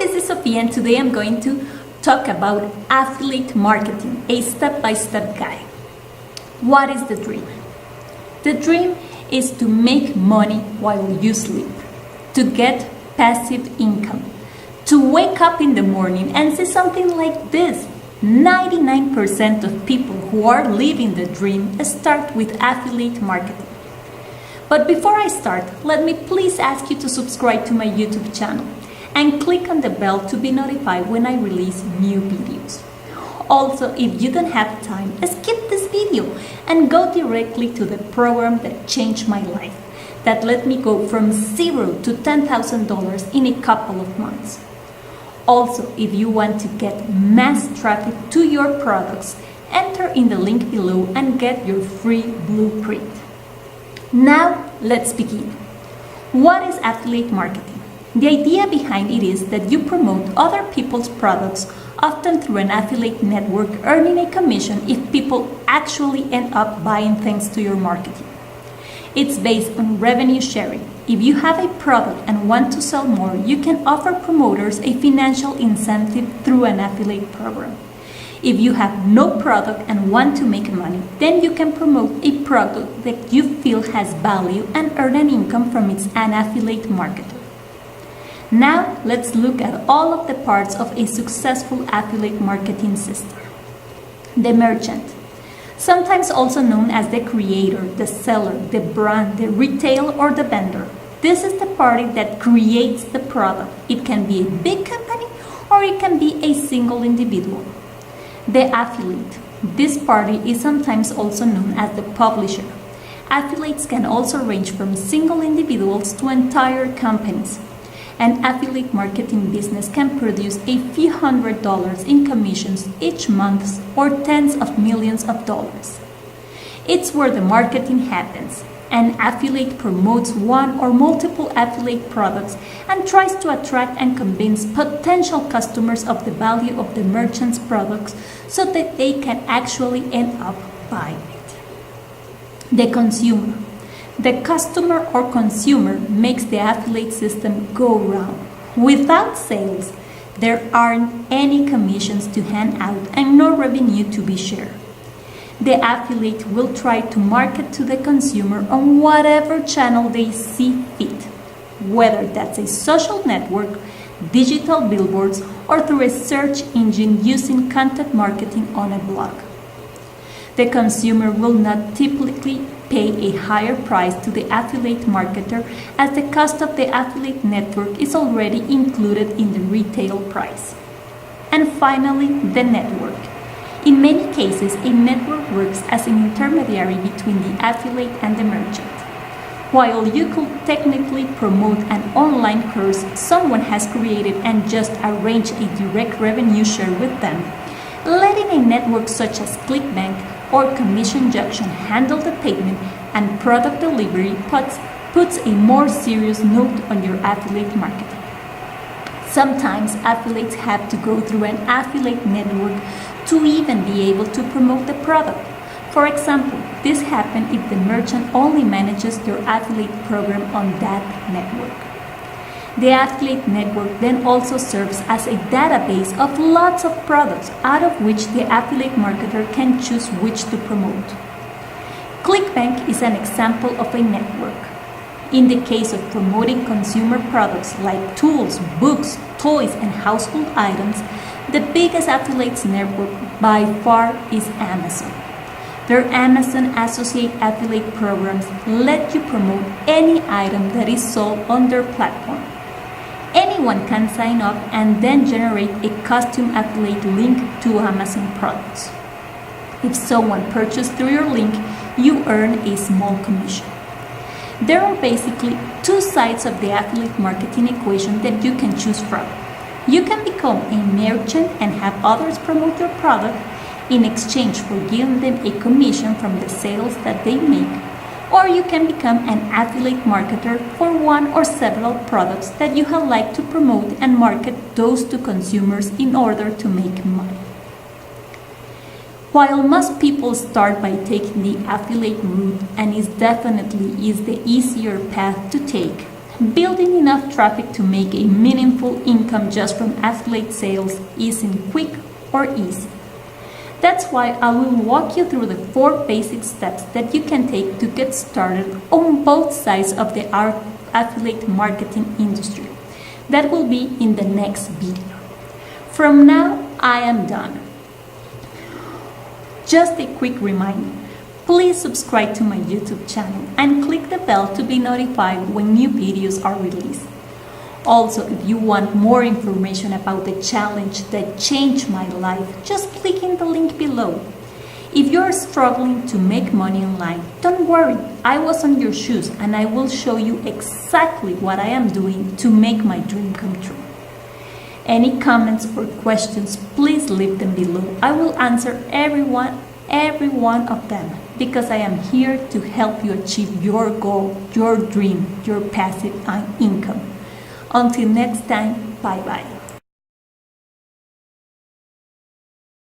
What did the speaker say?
this is Sophia and today I'm going to talk about affiliate marketing, a step-by-step guide. What is the dream? The dream is to make money while you sleep, to get passive income, to wake up in the morning and see something like this. 99% of people who are living the dream start with affiliate marketing. But before I start, let me please ask you to subscribe to my YouTube channel and click on the bell to be notified when I release new videos. Also, if you don't have time, skip this video and go directly to the program that changed my life, that let me go from $0 to $10,000 in a couple of months. Also, if you want to get mass traffic to your products, enter in the link below and get your free blueprint. Now, let's begin. What is affiliate marketing? The idea behind it is that you promote other people's products, often through an affiliate network, earning a commission if people actually end up buying thanks to your marketing. It's based on revenue sharing. If you have a product and want to sell more, you can offer promoters a financial incentive through an affiliate program. If you have no product and want to make money, then you can promote a product that you feel has value and earn an income from an affiliate marketer. Now, let's look at all of the parts of a successful affiliate marketing system. The merchant, sometimes also known as the creator, the seller, the brand, the retail, or the vendor. This is the party that creates the product. It can be a big company or it can be a single individual. The affiliate. This party is sometimes also known as the publisher. Affiliates can also range from single individuals to entire companies. An affiliate marketing business can produce a few $100s in commissions each month or tens of millions of dollars. It's where the marketing happens. An affiliate promotes one or multiple affiliate products and tries to attract and convince potential customers of the value of the merchant's products so that they can actually end up buying it. The consumer. The customer or consumer makes the affiliate system go round. Without sales, there aren't any commissions to hand out and no revenue to be shared. The affiliate will try to market to the consumer on whatever channel they see fit, whether that's a social network, digital billboards, or through a search engine using content marketing on a blog. The consumer will not typically pay a higher price to the affiliate marketer as the cost of the affiliate network is already included in the retail price. And finally, the network. In many cases, a network works as an intermediary between the affiliate and the merchant. While you could technically promote an online course someone has created and just arrange a direct revenue share with them, letting a network such as Clickbnak or Commission Junction handle the payment and product delivery puts a more serious note on your affiliate marketing. Sometimes affiliates have to go through an affiliate network to even be able to promote the product. For example, this happens if the merchant only manages their affiliate program on that network. The affiliate network then also serves as a database of lots of products, out of which the affiliate marketer can choose which to promote. Clickbnak is an example of a network. In the case of promoting consumer products like tools, books, toys, and household items, the biggest affiliates network by far is Amazon. Their Amazon Associate affiliate programs let you promote any item that is sold on their platform. Anyone can sign up and then generate a custom affiliate link to Amazon products. If someone purchases through your link, you earn a small commission. There are basically two sides of the affiliate marketing equation that you can choose from. You can become a merchant and have others promote your product in exchange for giving them a commission from the sales that they make, or you can become an affiliate marketer for one or several products that you have liked to promote and market those to consumers in order to make money. While most people start by taking the affiliate route and it definitely is the easier path to take, Building enough traffic to make a meaningful income just from affiliate sales isn't quick or easy. That's why I will walk you through the 4 basic steps that you can take to get started on both sides of the affiliate marketing industry. That will be in the next video. From now, I am done. Just a quick reminder, please subscribe to my YouTube channel and click the bell to be notified when new videos are released. Also, if you want more information about the challenge that changed my life, just click in the link below. If you're struggling to make money online, don't worry, I was on your shoes and I will show you exactly what I am doing to make my dream come true. Any comments or questions, please leave them below. I will answer every one of them because I am here to help you achieve your goal, your dream, your passive income. Until next time, bye-bye.